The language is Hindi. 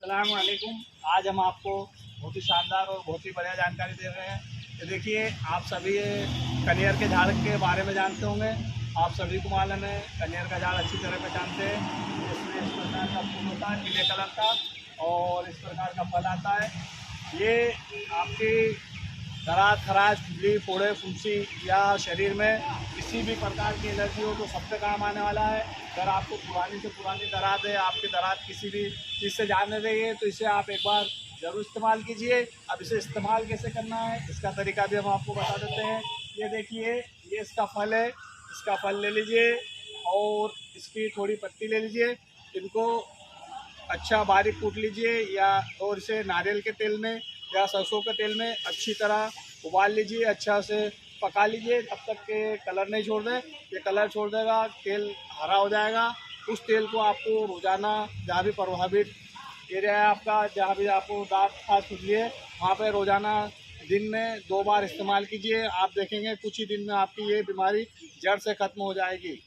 अस्सलाम वालेकुम। आज हम आपको बहुत ही शानदार और बहुत ही बढ़िया जानकारी दे रहे हैं। तो देखिए, आप सभी कनेर के झाड़ के बारे में जानते होंगे। आप सभी को मालूम है, कनेर का झाड़ अच्छी तरह पहचानते हैं। इसमें इस प्रकार का फूल होता है पीले कलर का और इस प्रकार का फल आता है। ये आपकी दरार खराश, खुजली, फोड़े, फुंसी या शरीर में किसी भी प्रकार की एलर्जी हो तो सबसे काम आने वाला है। अगर आपको पुरानी से पुरानी दरार है, आपकी दरार किसी भी चीज़ से जाने रही है तो इसे आप एक बार ज़रूर इस्तेमाल कीजिए। अब इसे इस्तेमाल कैसे करना है, इसका तरीका भी हम आपको बता देते हैं। ये देखिए, ये इसका फल है। इसका फल ले लीजिए और इसकी थोड़ी पत्ती ले लीजिए। इनको अच्छा बारीक कूट लीजिए या और इसे नारियल के तेल में या सरसों के तेल में अच्छी तरह उबाल लीजिए, अच्छा से पका लीजिए तब तक के कलर नहीं छोड़ दें। ये कलर छोड़ देगा, तेल हरा हो जाएगा। उस तेल को आपको रोज़ाना जहाँ भी प्रभावित एरिया है आपका, जहाँ भी आपको दांत खास खुजली है, वहाँ पर रोज़ाना दिन में 2 बार इस्तेमाल कीजिए। आप देखेंगे कुछ ही दिन में आपकी ये बीमारी जड़ से ख़त्म हो जाएगी।